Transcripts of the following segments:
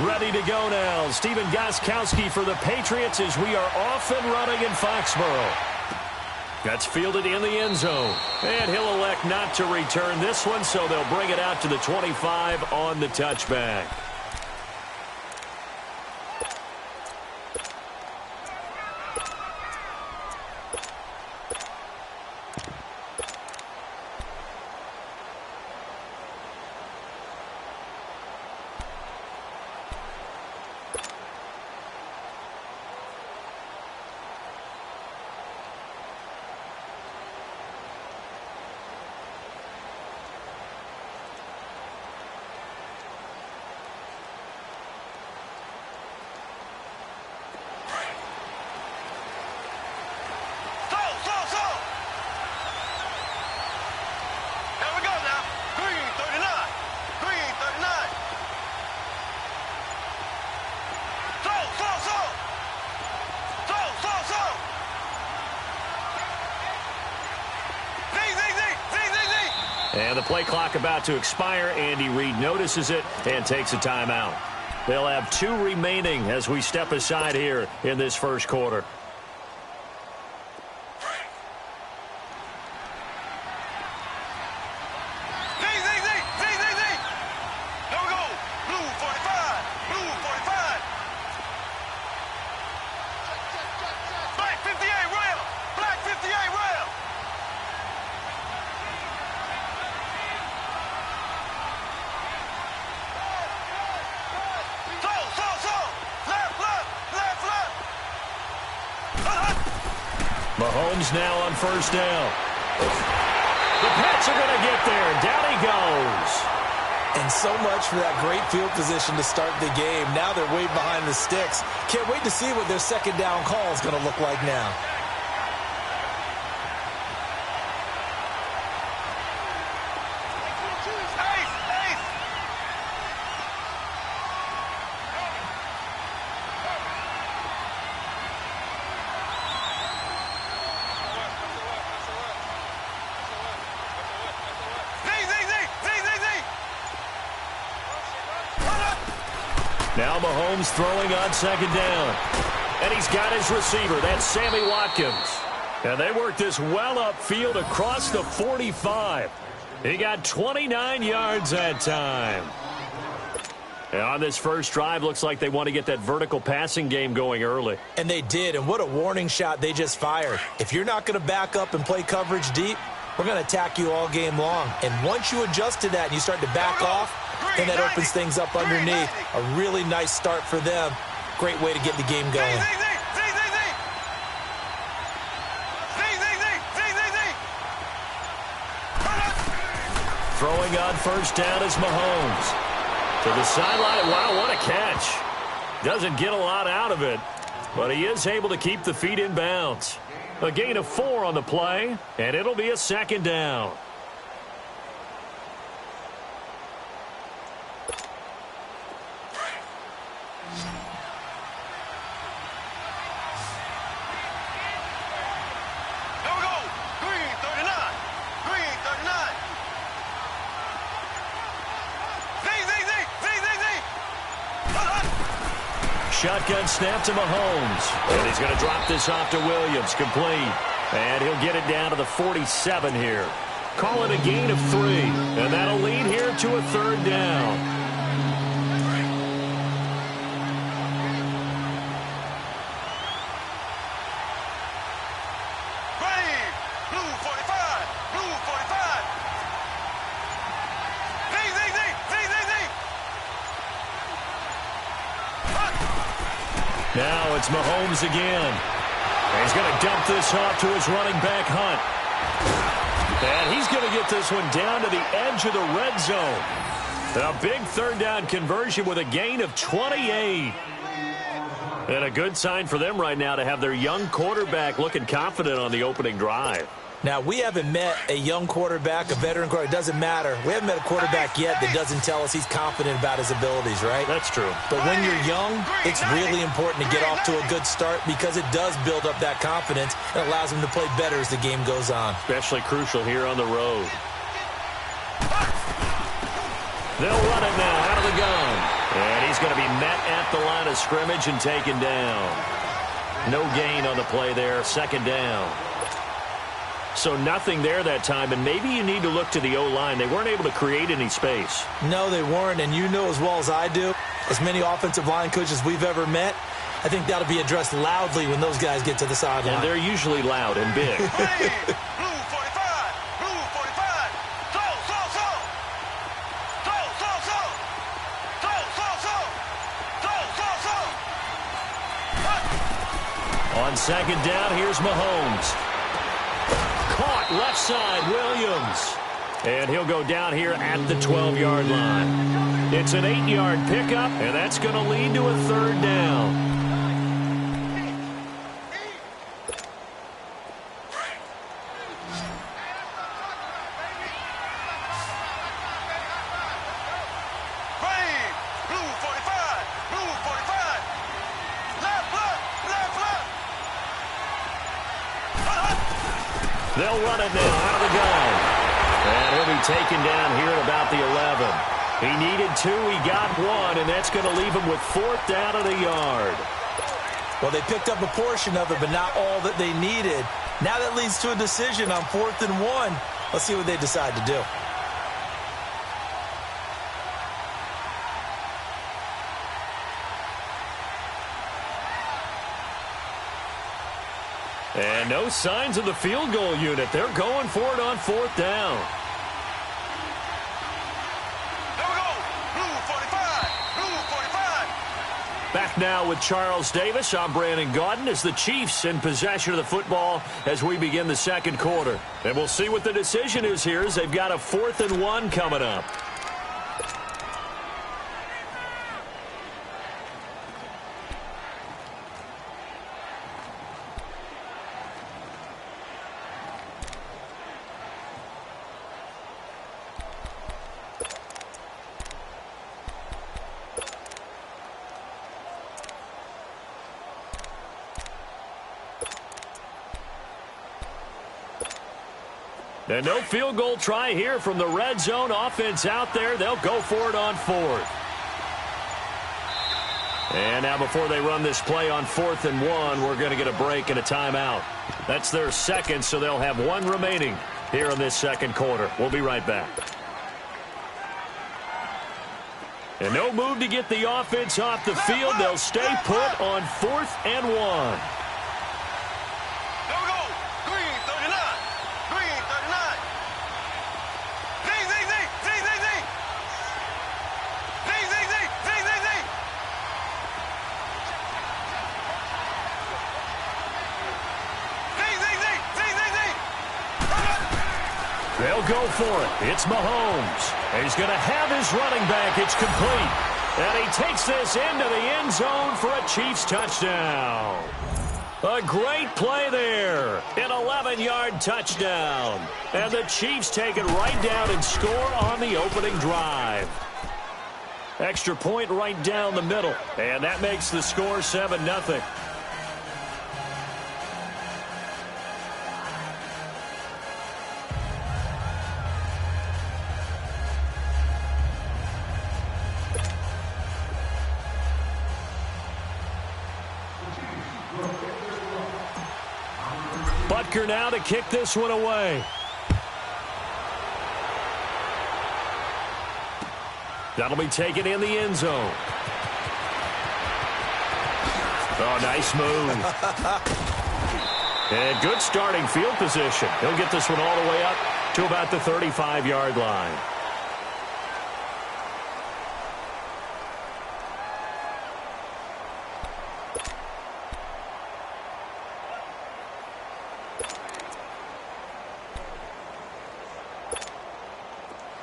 Ready to go now. Stephen Gostkowski for the Patriots as we are off and running in Foxborough. That's fielded in the end zone. And he'll elect not to return this one, so they'll bring it out to the 25 on the touchback. And the play clock about to expire. Andy Reid notices it and takes a timeout. They'll have 2 remaining as we step aside here in this first quarter. Mahomes now on first down. The Pats are going to get there. Down he goes. And so much for that great field position to start the game. Now they're way behind the sticks. Can't wait to see what their second down call is going to look like now. Now Mahomes throwing on second down. And he's got his receiver. That's Sammy Watkins. And they work this well upfield across the 45. He got 29 yards that time. And on this first drive, looks like they want to get that vertical passing game going early. And they did, and what a warning shot they just fired. If you're not going to back up and play coverage deep, we're going to attack you all game long. And once you adjust to that and you start to back off, then that opens things up underneath. A really nice start for them. Great way to get the game going. Throwing on first down is Mahomes. To the sideline. Wow, what a catch. Doesn't get a lot out of it, but he is able to keep the feet in bounds. A gain of 4 on the play, and it'll be a second down. Shotgun snap to Mahomes. And he's going to drop this off to Williams. Complete. And he'll get it down to the 47 here. Call it a gain of 3. And that'll lead here to a third down. Now it's Mahomes again. He's going to dump this off to his running back, Hunt. And he's going to get this one down to the edge of the red zone. A big third down conversion with a gain of 28. And a good sign for them right now to have their young quarterback looking confident on the opening drive. Now, we haven't met a young quarterback, a veteran quarterback. It doesn't matter. We haven't met a quarterback yet that doesn't tell us he's confident about his abilities, right? That's true. But when you're young, it's really important to get off to a good start because it does build up that confidence and allows him to play better as the game goes on. Especially crucial here on the road. They'll run it now out of the gun. He's going to be met at the line of scrimmage and taken down. No gain on the play there, second down. So nothing there that time, and maybe you need to look to the O-line. They weren't able to create any space. No, they weren't, and you know as well as I do, as many offensive line coaches we've ever met, I think that'll be addressed loudly when those guys get to the sideline. And they're usually loud and big. On second down, here's Mahomes. Caught left side, Williams. And he'll go down here at the 12-yard line. It's an 8-yard pickup, and that's going to lead to a third down. They'll run it now out of the gun. And he'll be taken down here at about the 11. He needed 2, he got 1, and that's going to leave him with 4th down and a yard. Well, they picked up a portion of it, but not all that they needed. Now that leads to a decision on 4th and 1. Let's see what they decide to do. And no signs of the field goal unit. They're going for it on 4th down. There we go. Blue 45. Blue 45. Back now with Charles Davis. I'm Brandon Gaudin as the Chiefs in possession of the football as we begin the second quarter. And we'll see what the decision is here as they've got a 4th and 1 coming up. And no field goal try here from the red zone. Offense out there. They'll go for it on 4th. And now before they run this play on 4th and 1, we're going to get a break and a timeout. That's their second, so they'll have 1 remaining here in this second quarter. We'll be right back. And no move to get the offense off the field. They'll stay put on 4th and 1. They'll go for it. It's Mahomes. He's going to have his running back. It's complete. And he takes this into the end zone for a Chiefs touchdown. A great play there. An 11-yard touchdown. And the Chiefs take it right down and score on the opening drive. Extra point right down the middle. And that makes the score 7-0. Butker now to kick this one away. That'll be taken in the end zone. Oh, nice move. And good starting field position. He'll get this one all the way up to about the 35-yard line.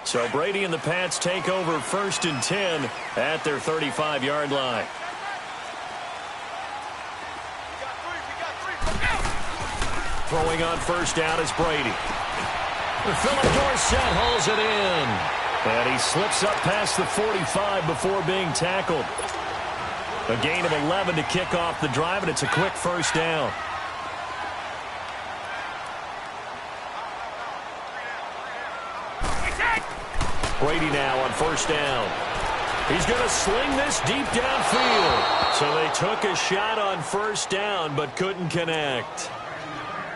So Brady and the Pats take over 1st and 10 at their 35-yard line. Throwing on 1st down is Brady. Philip Dorsett hauls it in. And he slips up past the 45 before being tackled. A gain of 11 to kick off the drive, and it's a quick 1st down. Brady now on 1st down. He's going to sling this deep downfield. So they took a shot on first down but couldn't connect.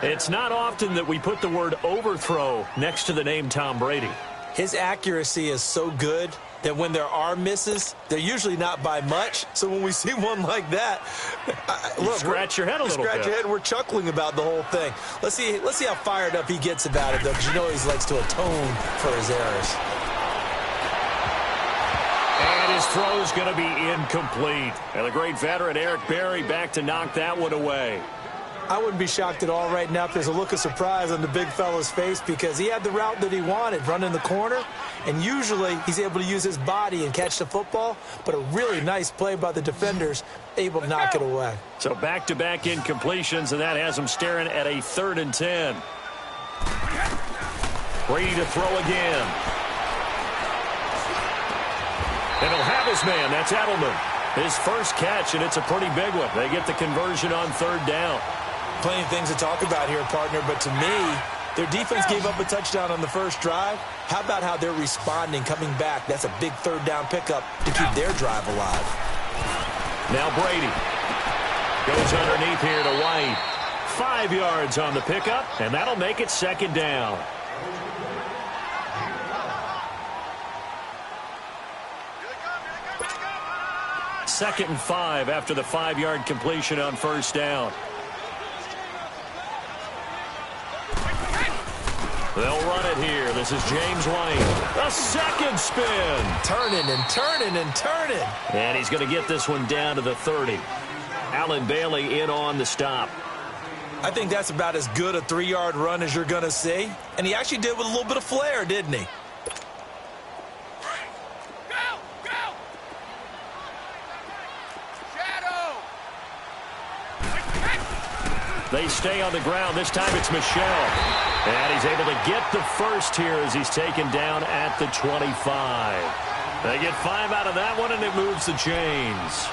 It's not often that we put the word overthrow next to the name Tom Brady. His accuracy is so good that when there are misses, they're usually not by much. So when we see one like that, look, scratch your head a little bit. Scratch your head, and we're chuckling about the whole thing. Let's see how fired up he gets about it, though, because you know he likes to atone for his errors. And his throw's going to be incomplete. And the great veteran Eric Berry back to knock that one away. I wouldn't be shocked at all right now if there's a look of surprise on the big fella's face, because he had the route that he wanted, running the corner, and usually he's able to use his body and catch the football, but a really nice play by the defenders, able to knock it away. So back-to-back incompletions, and that has him staring at a 3rd and 10. Brady to throw again. And he'll have his man. That's Edelman. His first catch, and it's a pretty big one. They get the conversion on 3rd down. Plenty of things to talk about here, partner, but to me, their defense gave up a touchdown on the first drive. How about how they're responding, coming back? That's a big 3rd down pickup to keep their drive alive. Now Brady goes underneath here to White. 5 yards on the pickup, and that'll make it 2nd down. Second and 5 after the 5-yard completion on first down. They'll run it here. This is James White. A second spin. Turning and turning and turning. And he's going to get this one down to the 30. Allen Bailey in on the stop. I think that's about as good a 3-yard run as you're going to see. And he actually did with a little bit of flair, didn't he? They stay on the ground. This time it's Michel. And he's able to get the first here as he's taken down at the 25. They get 5 out of that one, and it moves the chains.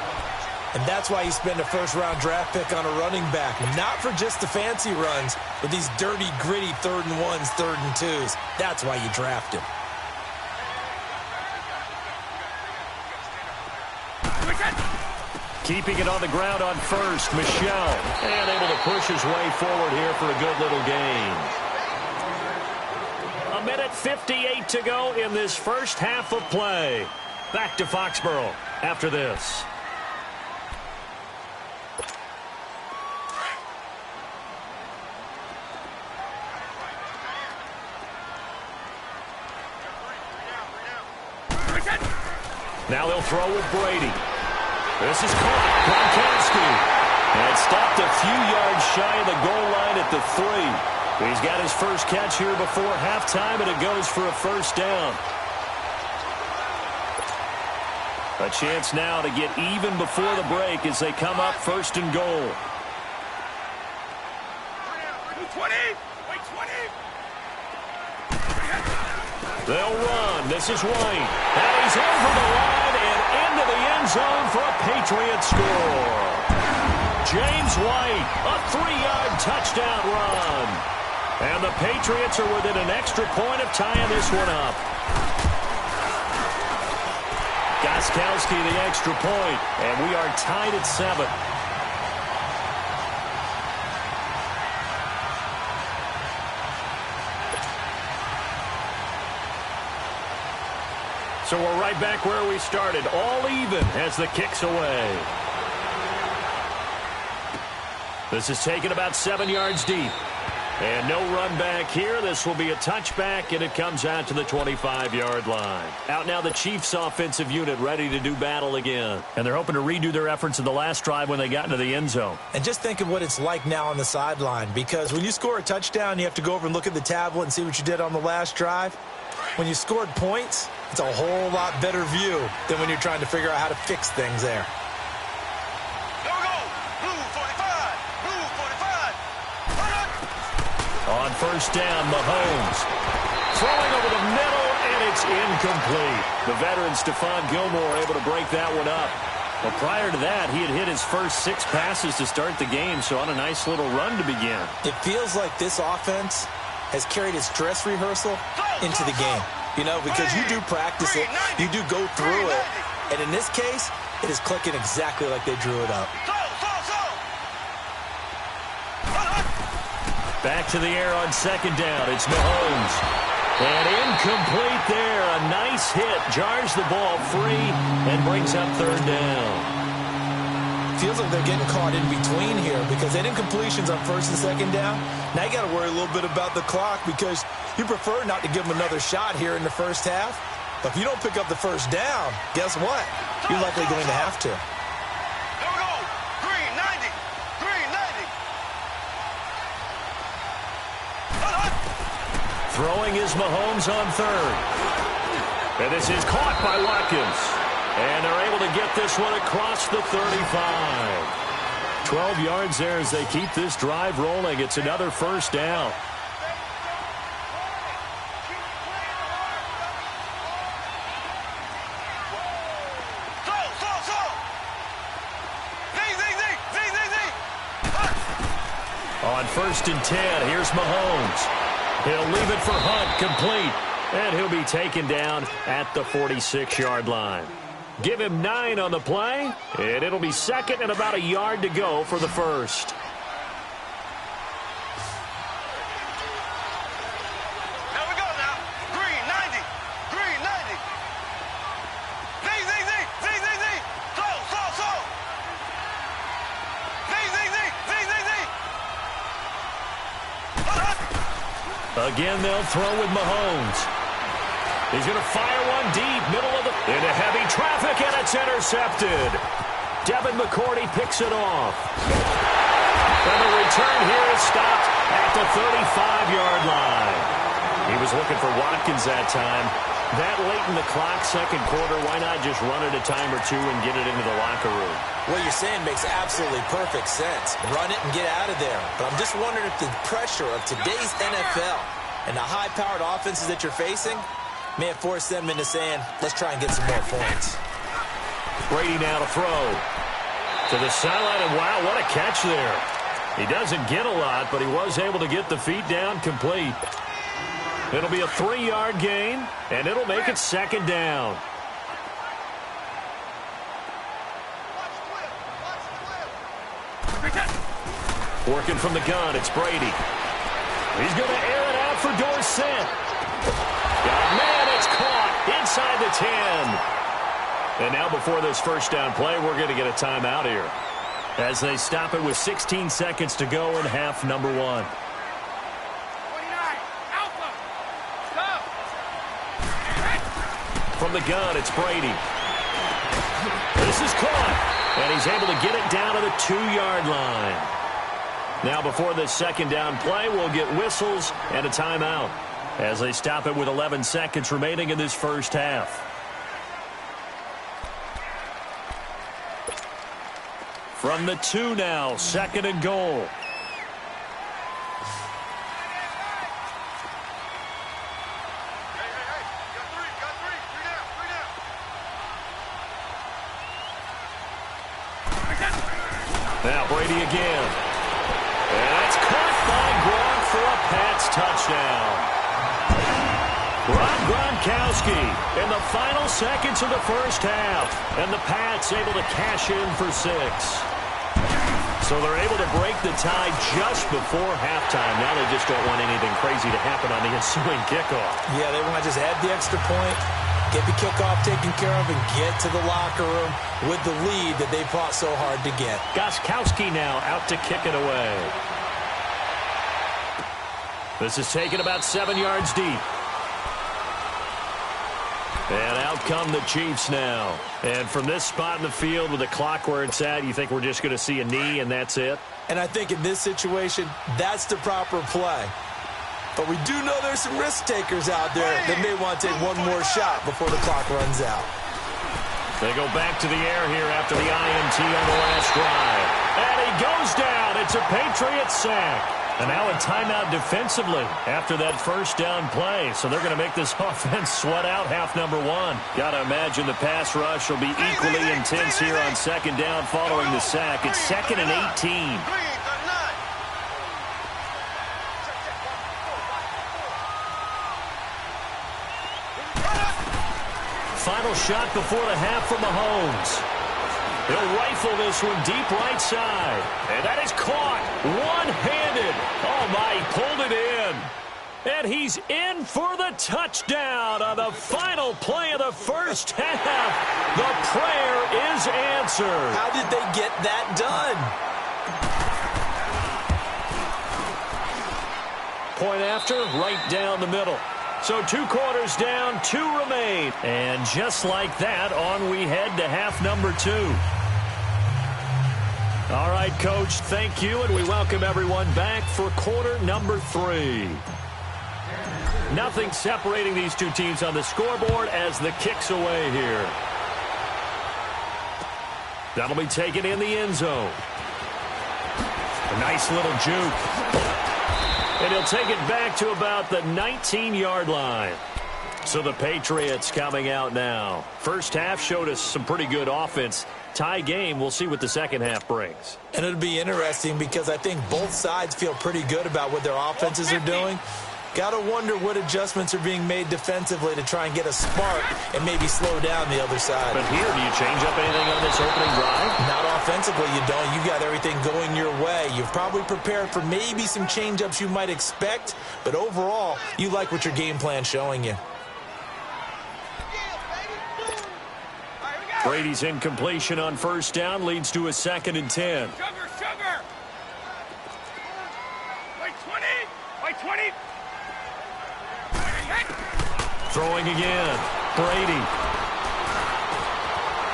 And that's why you spend a first-round draft pick on a running back. Not for just the fancy runs, but these dirty, gritty 3rd and 1s, 3rd and 2s. That's why you draft him. Keeping it on the ground on first, Michel. And able to push his way forward here for a good little gain. 1:58 to go in this first half of play. Back to Foxborough after this. Now they'll throw with Brady. This is caught. Gronkowski. And stopped a few yards shy of the goal line at the 3. He's got his first catch here before halftime, and it goes for a first down. A chance now to get even before the break as they come up 1st and goal. 20. They'll run. This is White. And he's over the line and into the end zone for a Patriot score. James White, a 3-yard touchdown run. And the Patriots are within an extra point of tying this one up. Gostkowski the extra point, and we are tied at 7. So we're right back where we started, all even as the kick's away. This is taken about 7 yards deep. And no run back here. This will be a touchback, and it comes out to the 25-yard line. Out now the Chiefs' offensive unit ready to do battle again. And they're hoping to redo their efforts in the last drive when they got into the end zone. And just think of what it's like now on the sideline, because when you score a touchdown, you have to go over and look at the tablet and see what you did on the last drive. When you scored points, it's a whole lot better view than when you're trying to figure out how to fix things there. There we go. Blue 45. Blue 45. On first down, Mahomes throwing over the middle, and it's incomplete. The veteran Stephon Gilmore able to break that one up. Well, prior to that, he had hit his first 6 passes to start the game, so on a nice little run to begin. It feels like this offense has carried its dress rehearsal into the game. You know, because you do practice it, you do go through it, And in this case, it is clicking exactly like they drew it up. Back to the air on second down. It's Mahomes. And incomplete there. A nice hit. Jars the ball free and brings up third down. Feels like they're getting caught in between here because they did incompletions on first and second down. Now you got to worry a little bit about the clock because you prefer not to give them another shot here in the first half. But if you don't pick up the first down, guess what? You're likely going to have to. Here we go. Green 90. Green 90. Throwing is Mahomes on third. And this is caught by Watkins. And they're able to get this one across the 35. 12 yards there as they keep this drive rolling. It's another first down. On first and 10, here's Mahomes. He'll leave it for Hunt, complete. And he'll be taken down at the 46-yard line. Give him 9 on the play, and it'll be second and about a yard to go for the first. Here we go now. Green 90. Green 90. Z. Slow. Z. Again, they'll throw with Mahomes. He's going to fire one deep, middle of the... into heavy traffic, and it's intercepted. Devin McCourty picks it off. And the return here is stopped at the 35-yard line. He was looking for Watkins that time. That late in the clock, second quarter, why not just run it a time or two and get it into the locker room? What you're saying makes absolutely perfect sense. Run it and get out of there. But I'm just wondering if the pressure of today's NFL and the high-powered offenses that you're facing may have forced them into saying, let's try and get some more points. Brady now to throw. To the sideline, and wow, what a catch there. He doesn't get a lot, but he was able to get the feet down complete. It'll be a 3-yard gain, and it'll make it second down. Working from the gun, it's Brady. He's going to air it out for Dorsett. Man, it's caught inside the 10. And now before this first down play, we're going to get a timeout here as they stop it with 16 seconds to go in half number 1. From the gun, it's Brady. This is caught, and he's able to get it down to the 2-yard line. Now before this second down play, we'll get whistles and a timeout as they stop it with 11 seconds remaining in this first half. From the 2 now, second and goal. Now Brady again. And that's caught by Gronk for a Pats touchdown. Gronkowski in the final seconds of the first half. And the Pats able to cash in for 6. So they're able to break the tie just before halftime. Now they just don't want anything crazy to happen on the ensuing kickoff. Yeah, they want to just add the extra point, get the kickoff taken care of, and get to the locker room with the lead that they fought so hard to get. Gronkowski now out to kick it away. This is taken about 7 yards deep. And out come the Chiefs now. And from this spot in the field with the clock where it's at, you think we're just going to see a knee and that's it? And I think in this situation, that's the proper play. But we do know there's some risk takers out there that may want to take one more shot before the clock runs out. They go back to the air here after the INT on the last drive. And he goes down. It's a Patriots sack. And now a timeout defensively after that first down play. So they're going to make this offense sweat out half number 1. Got to imagine the pass rush will be equally intense here on second down following the sack. It's second and 18. Final shot before the half from Mahomes. He'll rifle this one deep right side. And that is caught one-handed. Oh, my, he pulled it in. And he's in for the touchdown on the final play of the first half. The prayer is answered. How did they get that done? Point after, right down the middle. So 2 quarters down, 2 remain. And just like that, on we head to half number 2. All right, Coach, thank you, and we welcome everyone back for quarter number 3. Nothing separating these two teams on the scoreboard as the kick's away here. That'll be taken in the end zone. A nice little juke. And he'll take it back to about the 19-yard line. So the Patriots coming out now. First half showed us some pretty good offense. Tie game, we'll see what the second half brings. And it'll be interesting because I think both sides feel pretty good about what their offenses are doing. Got to wonder what adjustments are being made defensively to try and get a spark and maybe slow down the other side. But here, do you change up anything on this opening drive? Not offensively, you don't. You got everything going your way. You've probably prepared for maybe some change-ups you might expect, but overall, you like what your game plan's showing you. Brady's incompletion on first down leads to a 2nd and 10. Sugar! Wait, 20! Wait, 20! Throwing again. Brady.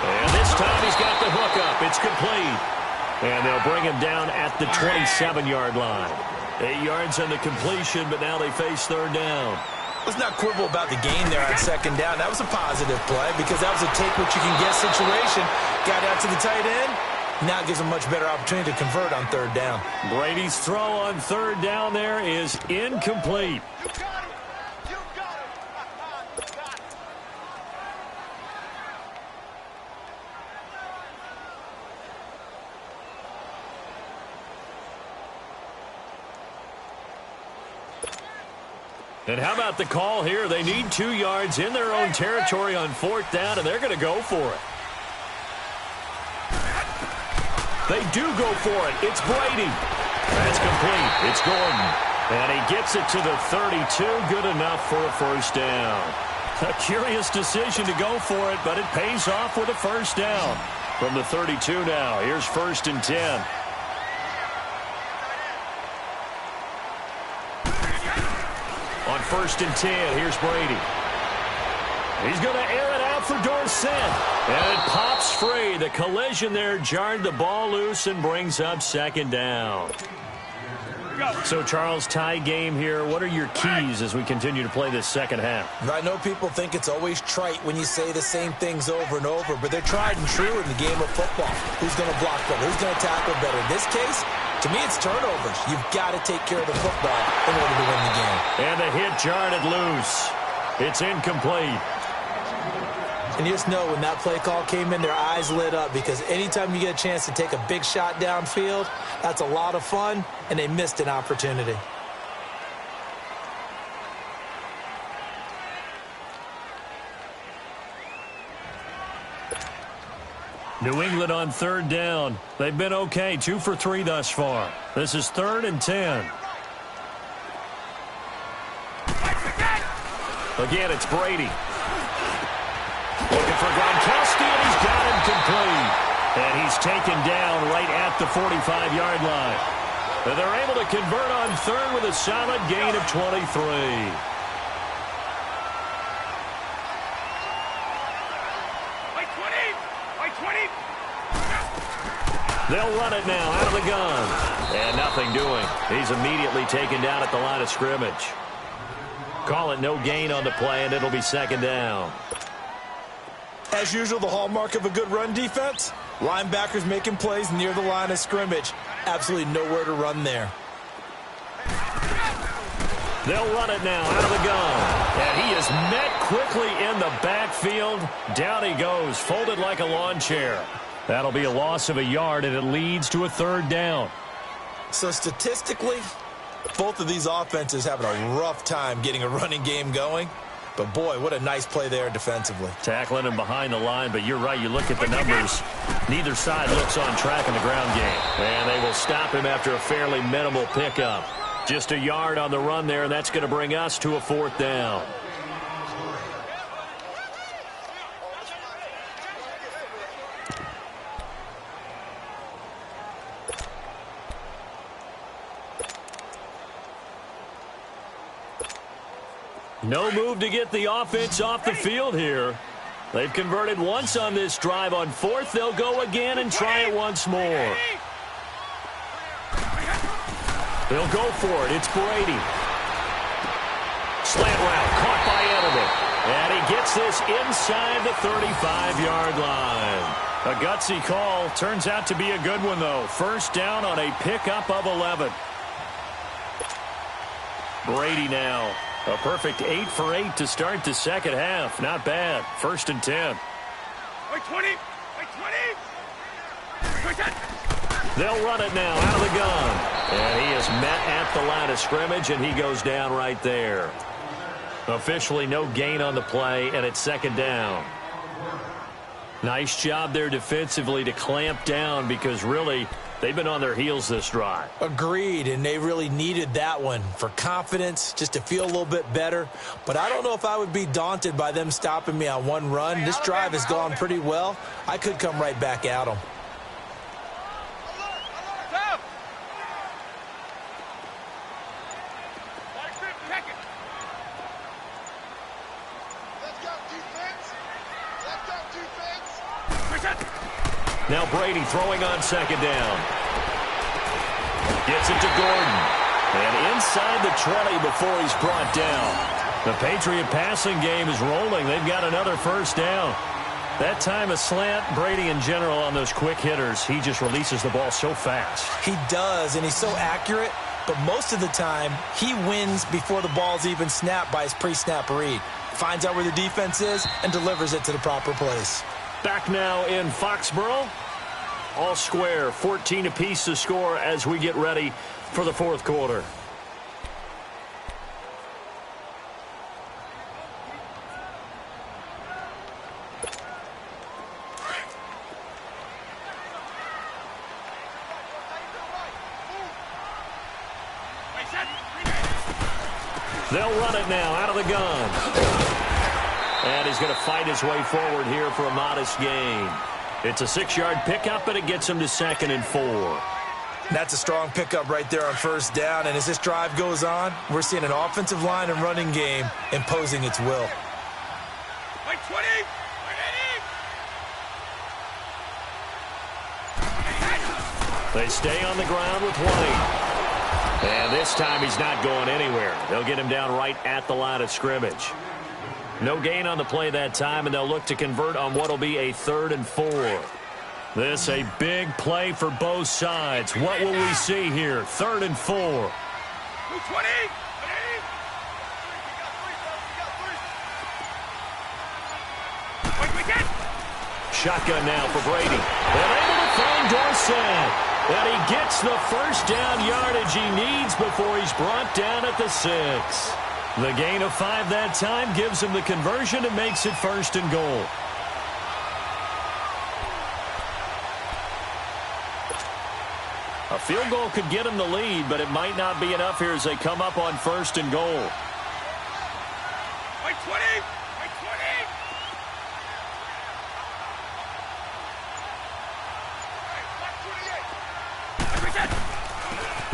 And this time he's got the hook up. It's complete. And they'll bring him down at the 27-yard line. 8 yards on the completion, but now they face 3rd down. Let's not quibble about the game there on 2nd down. That was a positive play because that was a take-what-you-can-get situation. Got out to the tight end. Now gives a much better opportunity to convert on 3rd down. Brady's throw on 3rd down there is incomplete. And how about the call here? They need 2 yards in their own territory on 4th down, and they're going to go for it. They do go for it. It's Brady. That's complete. It's Gordon. And he gets it to the 32. Good enough for a first down. A curious decision to go for it, but it pays off with a first down. From the 32 now, here's 1st and 10. On 1st and 10, here's Brady. He's going to air it out for Dorsett. And it pops free. The collision there jarred the ball loose and brings up 2nd down. So, Charles, tie game here. What are your keys as we continue to play this second half? I know people think it's always trite when you say the same things over and over, but they're tried and true in the game of football. Who's going to block better? Who's going to tackle better? In this case, to me, it's turnovers. You've got to take care of the football in order to win the game. And the hit jarred it loose. It's incomplete. And you just know when that play call came in, their eyes lit up because anytime you get a chance to take a big shot downfield, that's a lot of fun, and they missed an opportunity. New England on 3rd down. They've been okay, 2 for 3 thus far. This is 3rd and 10. Again, it's Brady. Looking for Gronkowski, and he's got him complete. And he's taken down right at the 45-yard line. And they're able to convert on 3rd with a solid gain of 23. They'll run it now out of the gun. And nothing doing. He's immediately taken down at the line of scrimmage. Call it no gain on the play, and it'll be 2nd down. As usual, the hallmark of a good run defense, linebackers making plays near the line of scrimmage. Absolutely nowhere to run there. They'll run it now out of the gun. And he is met quickly in the backfield. Down he goes, folded like a lawn chair. That'll be a loss of a yard, and it leads to a 3rd down. So statistically, both of these offenses having a rough time getting a running game going. But, boy, what a nice play there defensively. Tackling him behind the line, but you're right. You look at the numbers. Neither side looks on track in the ground game. And they will stop him after a fairly minimal pickup. Just a yard on the run there, and that's going to bring us to a 4th down. No move to get the offense off the field here. They've converted once on this drive. On 4th, they'll go again and try it once more. They'll go for it. It's Brady. Slant route caught by Edelman. And he gets this inside the 35-yard line. A gutsy call. Turns out to be a good one, though. 1st down on a pickup of 11. Brady now. A perfect 8 for 8 to start the second half. Not bad. 1st and 10. Wait 20. Wait 20. They'll run it now out of the gun. And he is met at the line of scrimmage, and he goes down right there. Officially no gain on the play, and it's 2nd down. Nice job there defensively to clamp down because really they've been on their heels this drive. Agreed, and they really needed that one for confidence, just to feel a little bit better. But I don't know if I would be daunted by them stopping me on one run. This drive has gone pretty well. I could come right back at them. Now Brady throwing on 2nd down. Gets it to Gordon. And inside the 20 before he's brought down. The Patriot passing game is rolling. They've got another 1st down. That time a slant. Brady in general on those quick hitters, he just releases the ball so fast. He does, and he's so accurate. But most of the time, he wins before the ball's even snapped by his pre-snap read. Finds out where the defense is and delivers it to the proper place. Back now in Foxborough. All square, 14 apiece to score as we get ready for the 4th quarter. They'll run it now out of the gun. And he's going to fight his way forward here for a modest gain. It's a 6-yard pickup, and it gets him to 2nd and 4. That's a strong pickup right there on 1st down. And as this drive goes on, we're seeing an offensive line and running game imposing its will. Wait 20. They stay on the ground with White. And this time he's not going anywhere. They'll get him down right at the line of scrimmage. No gain on the play that time, and they'll look to convert on what will be a 3rd and 4. This a big play for both sides. What will we see here? 3rd and 4. 20. Shotgun now for Brady. And able to find Dorsett. And he gets the 1st down yardage he needs before he's brought down at the 6. The gain of 5 that time gives him the conversion and makes it 1st and goal. A field goal could get him the lead, but it might not be enough here as they come up on 1st and goal. Wait 20. Wait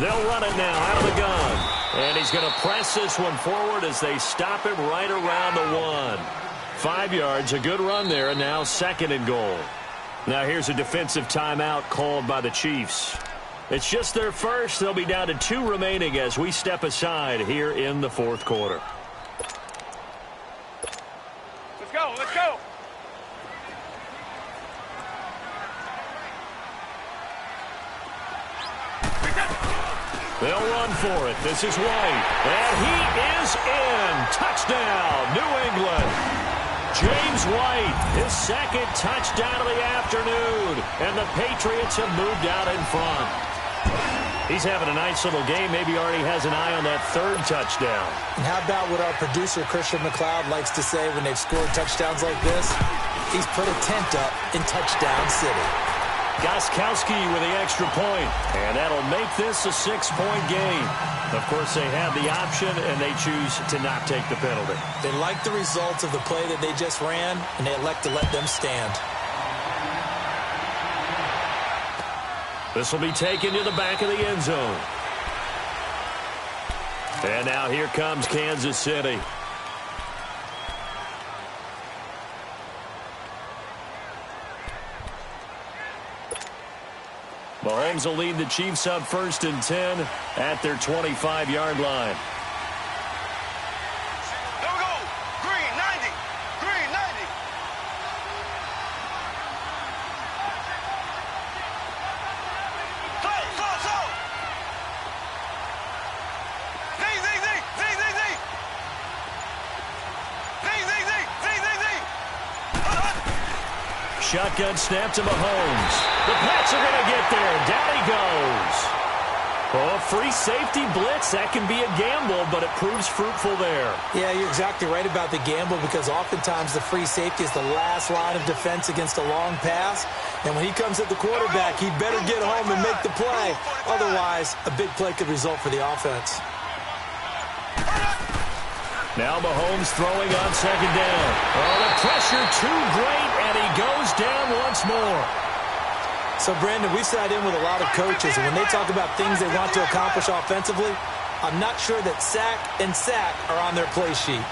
20. They'll run it now out of the gun. And he's going to press this one forward as they stop him right around the 1. 5 yards, a good run there, and now 2nd and goal. Now here's a defensive timeout called by the Chiefs. It's just their first. They'll be down to 2 remaining as we step aside here in the 4th quarter. Let's go. Let's go. They'll run for it. This is White. And he is in. Touchdown, New England. James White, his 2nd touchdown of the afternoon. And the Patriots have moved out in front. He's having a nice little game. Maybe already has an eye on that third touchdown. And how about what our producer, Christian McLeod, likes to say when they've scored touchdowns like this? He's put a tent up in Touchdown City. Gostkowski with the extra point, and that'll make this a 6-point game. Of course, they have the option, and they choose to not take the penalty. They like the results of the play that they just ran, and they elect to let them stand. This will be taken to the back of the end zone. And now here comes Kansas City. Mahomes will lead the Chiefs up 1st and 10 at their 25-yard line. There we go. Green, 90. Green, 90. Slow. Z. Shotgun snap to Mahomes. The Pats are going to get there. Down he goes. Oh, free safety blitz. That can be a gamble, but it proves fruitful there. Yeah, you're exactly right about the gamble because oftentimes the free safety is the last line of defense against a long pass. And when he comes at the quarterback, he better get home and make the play. Otherwise, a big play could result for the offense. Now Mahomes throwing on 2nd down. Oh, the pressure too great, and he goes down once more. So, Brandon, we've sat in with a lot of coaches, and when they talk about things they want to accomplish offensively, I'm not sure that sack and sack are on their play sheet.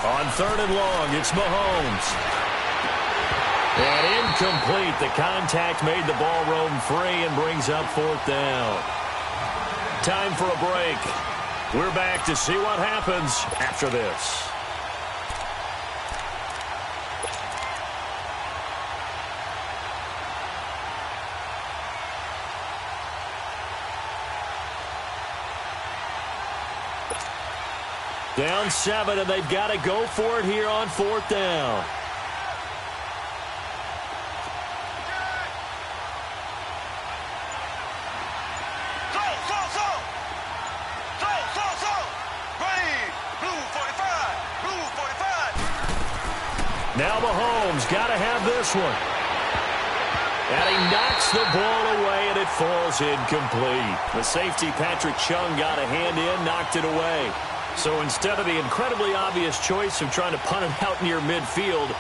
On 3rd and long, it's Mahomes. And incomplete. The contact made the ball roam free and brings up 4th down. Time for a break. We're back to see what happens after this. Down 7, and they've got to go for it here on 4th down. Now Mahomes got to have this one. And he knocks the ball away, and it falls incomplete. The safety, Patrick Chung, got a hand in, knocked it away. So instead of the incredibly obvious choice of trying to punt it out near midfield,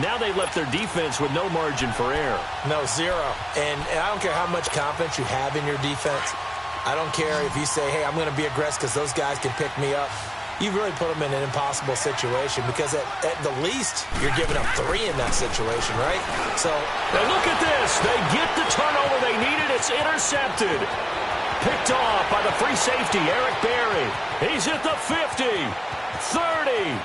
now they left their defense with no margin for error. No, zero. And I don't care how much confidence you have in your defense. I don't care if you say, hey, I'm going to be aggressive because those guys can pick me up. You've really put them in an impossible situation because at the least, you're giving up 3 in that situation, right? So, now look at this. They get the turnover they needed. It's intercepted. Picked off by the free safety, Eric Berry. He's at the 50, 30,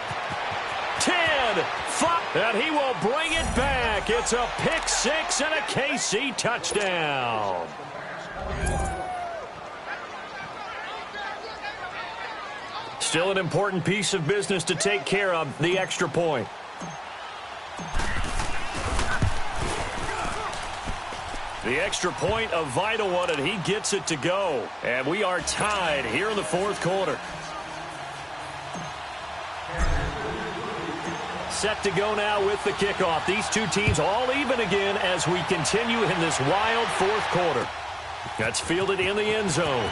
10, 5, and he will bring it back. It's a pick 6 and a KC touchdown. Still an important piece of business to take care of, the extra point. The extra point, a vital one, and he gets it to go. And we are tied here in the 4th quarter. Set to go now with the kickoff. These two teams all even again as we continue in this wild 4th quarter. That's fielded in the end zone.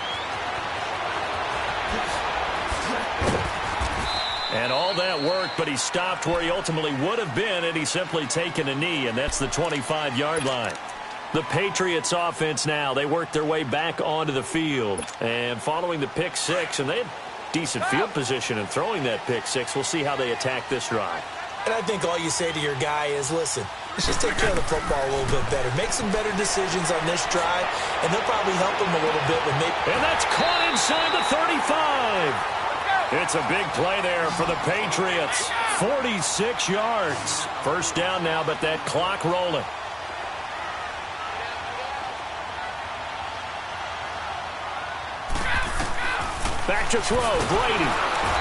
And all that worked, but he stopped where he ultimately would have been, and he's simply taken a knee, and that's the 25-yard line. The Patriots offense now, they work their way back onto the field. And following the pick 6, and they had decent field position in throwing that pick 6. We'll see how they attack this drive. And I think all you say to your guy is, listen, let's just take care of the football a little bit better. Make some better decisions on this drive, and they'll probably help him a little bit. And that's caught inside the 35. It's a big play there for the Patriots. 46 yards. First down now, but that clock rolling. Back to throw, Brady.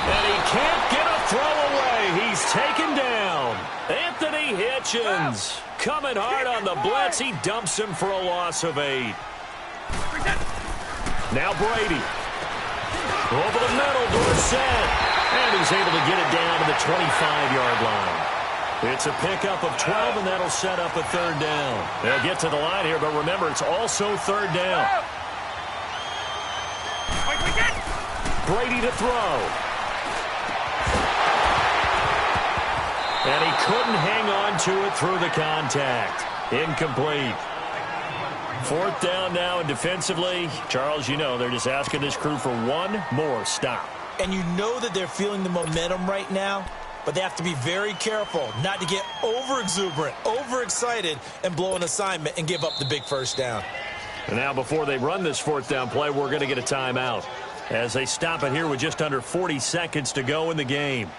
And he can't get a throw away. He's taken down. Anthony Brady Hitchens coming hard on the blitz. He dumps him for a loss of 8. Now Brady. Over the middle, Dorsett. And he's able to get it down to the 25-yard line. It's a pickup of 12, and that'll set up a 3rd down. They'll get to the line here, but remember, it's also 3rd down. Brady to throw. And he couldn't hang on to it through the contact. Incomplete. 4th down now, and defensively, Charles, you know, they're just asking this crew for one more stop. And you know that they're feeling the momentum right now, but they have to be very careful not to get over-exuberant, overexcited, and blow an assignment and give up the big 1st down. And now before they run this 4th down play, we're going to get a timeout as they stop it here with just under 40 seconds to go in the game.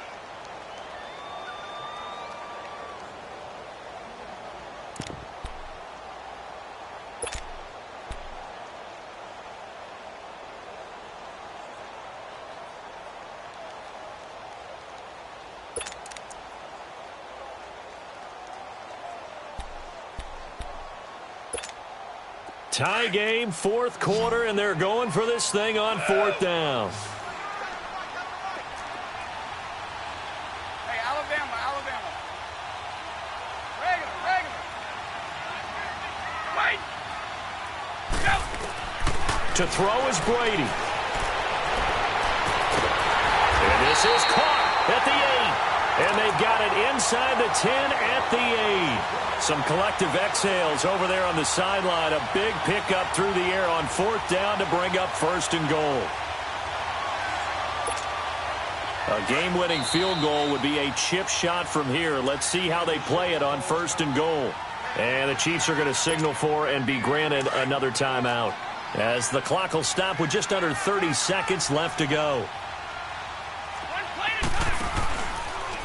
Tie game, 4th quarter, and they're going for this thing on 4th down. Hey, Alabama. Regular. Wait. Go. To throw is Brady. And this is caught at the 8. And they've got it inside the 10 at the 8. Some collective exhales over there on the sideline. A big pickup through the air on 4th down to bring up 1st and goal. A game-winning field goal would be a chip shot from here. Let's see how they play it on 1st and goal. And the Chiefs are going to signal for and be granted another timeout, as the clock will stop with just under 30 seconds left to go.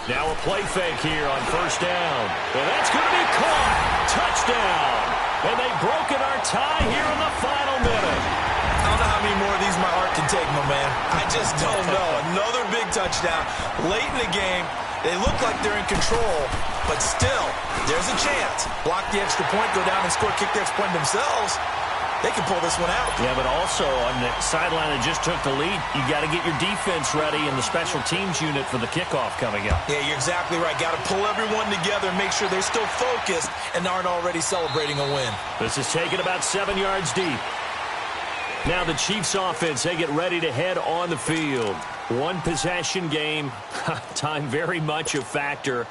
Now a play fake here on 1st down. And that's going to be caught. Touchdown. And they've broken our tie here in the final minute. I don't know how many more of these my heart can take, my man. I just don't know. Another big touchdown. Late in the game, they look like they're in control, but still, there's a chance. Block the extra point, go down and score, kick the extra point themselves. They can pull this one out. Yeah, but also on the sideline that just took the lead, you got to get your defense ready and the special teams unit for the kickoff coming up. Yeah, you're exactly right. Got to pull everyone together and make sure they're still focused and aren't already celebrating a win. This is taken about 7 yards deep. Now the Chiefs offense, they get ready to head on the field. One possession game, time very much a factor.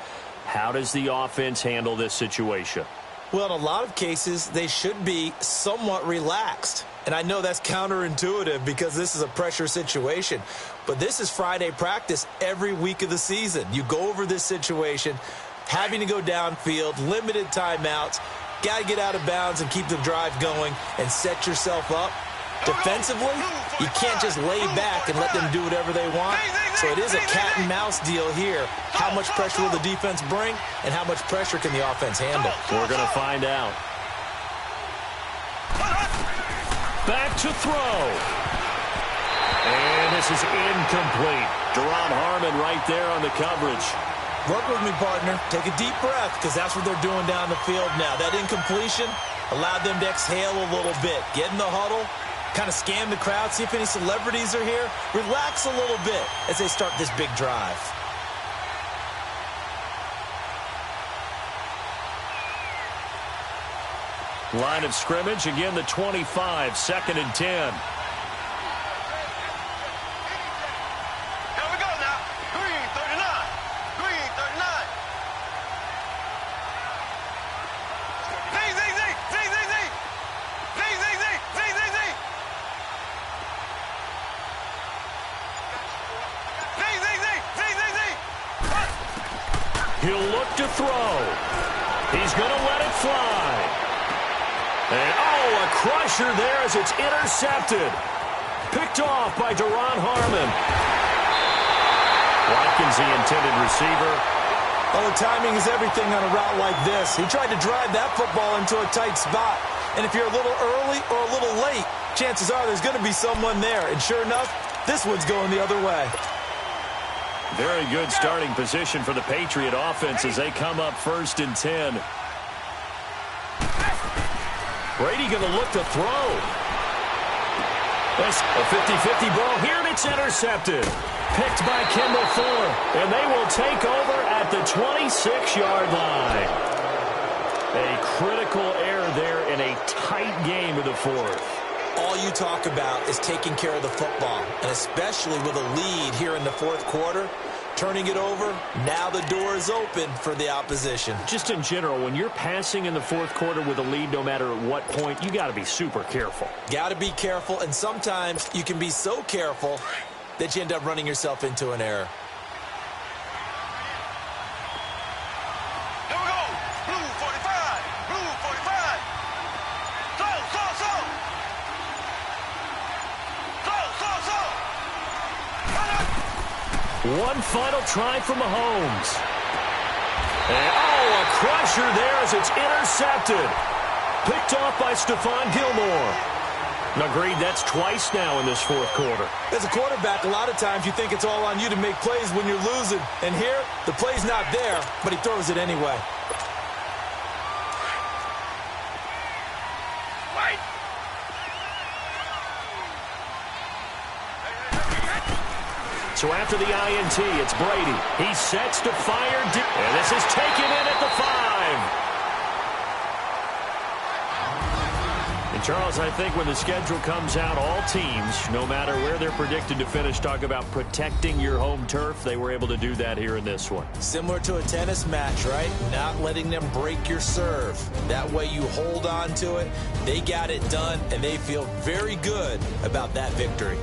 How does the offense handle this situation? Well, in a lot of cases, they should be somewhat relaxed. And I know that's counterintuitive because this is a pressure situation. But this is Friday practice every week of the season. You go over this situation, having to go downfield, limited timeouts, got to get out of bounds and keep the drive going and set yourself up. Defensively, you can't just lay back and let them do whatever they want. So it is a cat and mouse deal here. How much pressure will the defense bring, and how much pressure can the offense handle? We're going to find out. Back to throw. And this is incomplete. Deron Harmon right there on the coverage. Work with me, partner. Take a deep breath, because that's what they're doing down the field now. That incompletion allowed them to exhale a little bit. Get in the huddle. Kind of scan the crowd, see if any celebrities are here. Relax a little bit as they start this big drive. Line of scrimmage, again the 25, 2nd and 10. Here we go now. Green 39. Green 39. He'll look to throw. He's going to let it fly. And, oh, a crusher there as it's intercepted. Picked off by Deron Harmon. Watkins, the intended receiver. Well, the timing is everything on a route like this. He tried to drive that football into a tight spot. And if you're a little early or a little late, chances are there's going to be someone there. And sure enough, this one's going the other way. Very good starting position for the Patriot offense as they come up 1st and 10. Brady going to look to throw. That's a 50-50 ball here, and it's intercepted. Picked by Kendall Fuller, and they will take over at the 26-yard line. A critical error there in a tight game in the 4th. All you talk about is taking care of the football, and especially with a lead here in the 4th quarter, turning it over, now the door is open for the opposition. Just in general, when you're passing in the 4th quarter with a lead, no matter at what point, you got to be super careful. Got to be careful, and sometimes you can be so careful that you end up running yourself into an error. Here we go. Blue 45. Blue 45. One final try for Mahomes. And, a crusher there as it's intercepted. Picked off by Stephon Gilmore. Agreed, that's twice now in this 4th quarter. As a quarterback, a lot of times you think it's all on you to make plays when you're losing. And here, the play's not there, but he throws it anyway. So after the INT, it's Brady. He sets to fire deep. And this is taken in at the 5. And Charles, I think when the schedule comes out, all teams, no matter where they're predicted to finish, talk about protecting your home turf. They were able to do that here in this one. Similar to a tennis match, right? Not letting them break your serve. That way you hold on to it. They got it done, and they feel very good about that victory.